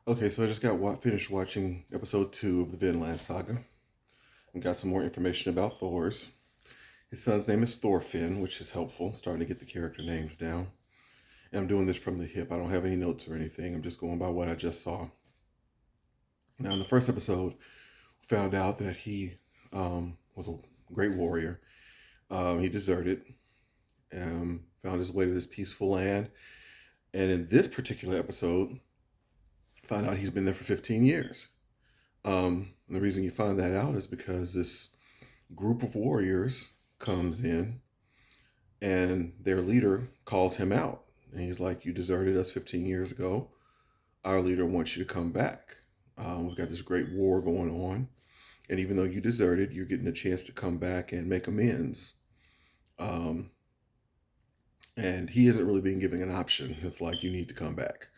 Okay, so I just got finished watching episode 2 of the Vinland Saga and got some more information about Thor's. His son's name is Thorfinn, which is helpful, starting to get the character names down. And I'm doing this from the hip. I don't have any notes or anything. I'm just going by what I just saw. Now, in the first episode, we found out that he was a great warrior. He deserted, found his way to this peaceful land. And in this particular episode, found out he's been there for 15 years. And the reason you find that out is because this group of warriors comes in and their leader calls him out. And he's like, "You deserted us 15 years ago. Our leader wants you to come back. We've got this great war going on. And even though you deserted, you're getting a chance to come back and make amends." Um, and he isn't really being given an option. It's like, you need to come back.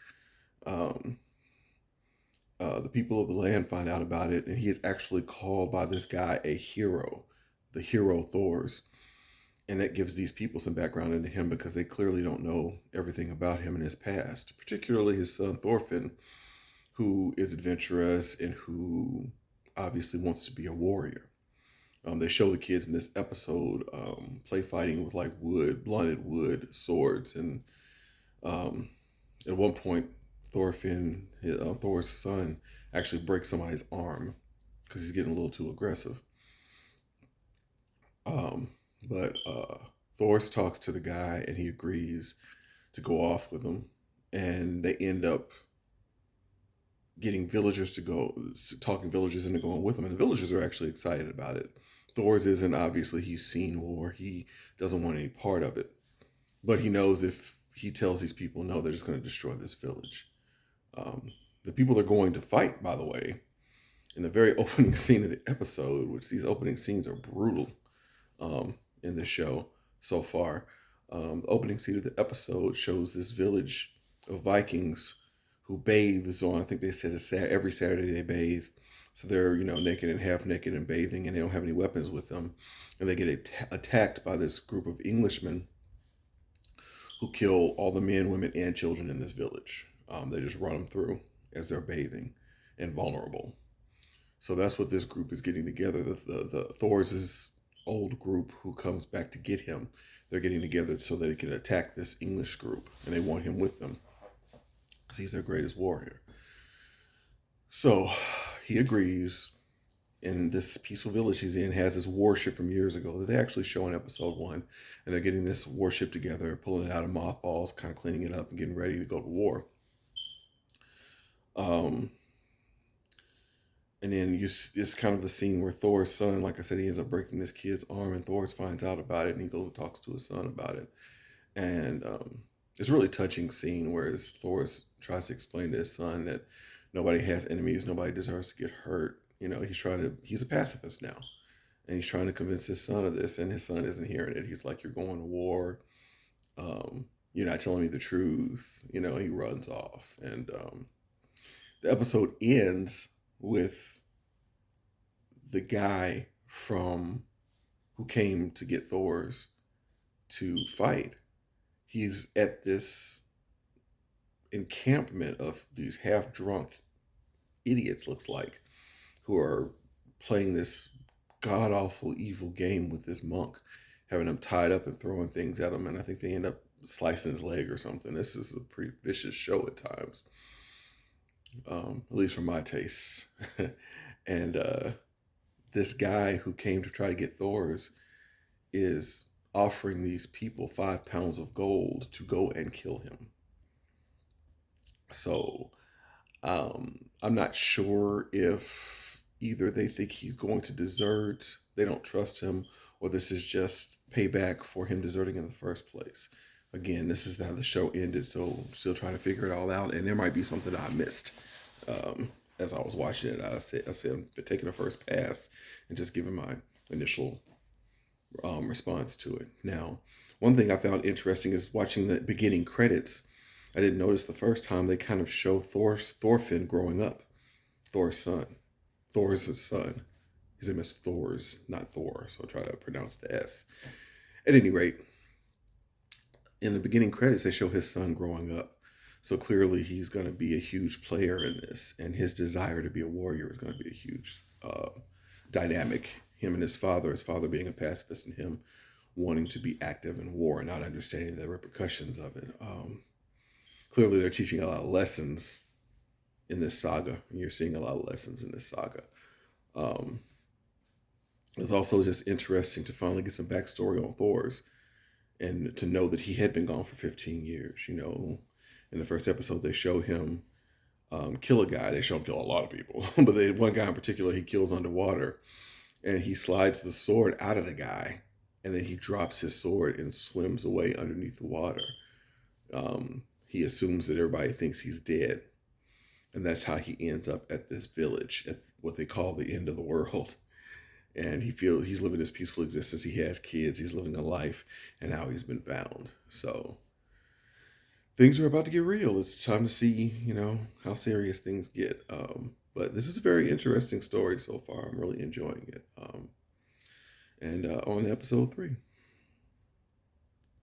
Um, the people of the land find out about it, and he is actually called by this guy a hero, the hero Thor's. And that gives these people some background into him because they clearly don't know everything about him and his past, particularly his son Thorfinn, who is adventurous and who obviously wants to be a warrior. They show the kids in this episode play fighting with like wood, blunted wood, swords, and um, at one point, Thor's son, actually breaks somebody's arm because he's getting a little too aggressive. Um, but Thor's talks to the guy and he agrees to go off with him, and they end up getting villagers to go, talking villagers into going with him, and the villagers are actually excited about it. Thor's isn't, obviously. He's seen war. He doesn't want any part of it, but he knows if he tells these people no, they're just going to destroy this village. Um, the people they're going to fight, by the way, in the very opening scene of the episode, which these opening scenes are brutal in this show so far. The opening scene of the episode shows this village of Vikings who bathes on, I think they said every Saturday they bathe. So they're, naked and half naked and bathing, and they don't have any weapons with them. And they get attacked by this group of Englishmen who kill all the men, women, and children in this village. They just run them through as they're bathing and vulnerable. So that's what this group is getting together. The Thor's old group who comes back to get him, they're getting together so that they can attack this English group, and they want him with them because he's their greatest warrior. So he agrees, and this peaceful village he's in has this warship from years ago that they actually show in episode 1, and they're getting this warship together, pulling it out of mothballs, kind of cleaning it up and getting ready to go to war. Um, and then it's kind of the scene where Thor's son, like I said, he ends up breaking this kid's arm, and Thor finds out about it, and he goes and talks to his son about it. And it's a really touching scene where Thor tries to explain to his son that nobody has enemies, nobody deserves to get hurt. He's a pacifist now, and he's trying to convince his son of this, and his son isn't hearing it. He's like, "You're going to war. You're not telling me the truth." He runs off, and the episode ends with the guy from who came to get Thor's to fight. He's at this encampment of these half drunk idiots, looks like, who are playing this god awful evil game with this monk, having him tied up and throwing things at him. And I think they end up slicing his leg or something. This is a pretty vicious show at times, at least for my tastes. And this guy who came to try to get Thor's is offering these people 5 pounds of gold to go and kill him. So I'm not sure if either they think he's going to desert, they don't trust him, or this is just payback for him deserting in the first place. Again, this is how the show ended, so I'm still trying to figure it all out, and there might be something I missed. As I was watching it, I said I'm taking a first pass and just giving my initial response to it. Now, one thing I found interesting is watching the beginning credits. I didn't notice the first time they kind of show Thorfinn growing up. Thor's son. Thor's his son. His name is Thor's, not Thor, so I'll try to pronounce the S. At any rate, in the beginning credits, they show his son growing up. So clearly he's going to be a huge player in this, and his desire to be a warrior is going to be a huge dynamic. Him and his father being a pacifist, and him wanting to be active in war and not understanding the repercussions of it. Clearly, they're teaching a lot of lessons in this saga, and you're seeing a lot of lessons in this saga. Um, it's also just interesting to finally get some backstory on Thor's and to know that he had been gone for 15 years. You know, in the first episode, they show him kill a guy. They show him kill a lot of people, but one guy in particular he kills underwater, and he slides the sword out of the guy, and then he drops his sword and swims away underneath the water. He assumes that everybody thinks he's dead, and that's how he ends up at this village, at what they call the end of the world. And he feels he's living this peaceful existence. He has kids. He's living a life, and now he's been found. So things are about to get real. It's time to see, how serious things get. But this is a very interesting story so far. I'm really enjoying it. And on episode 3.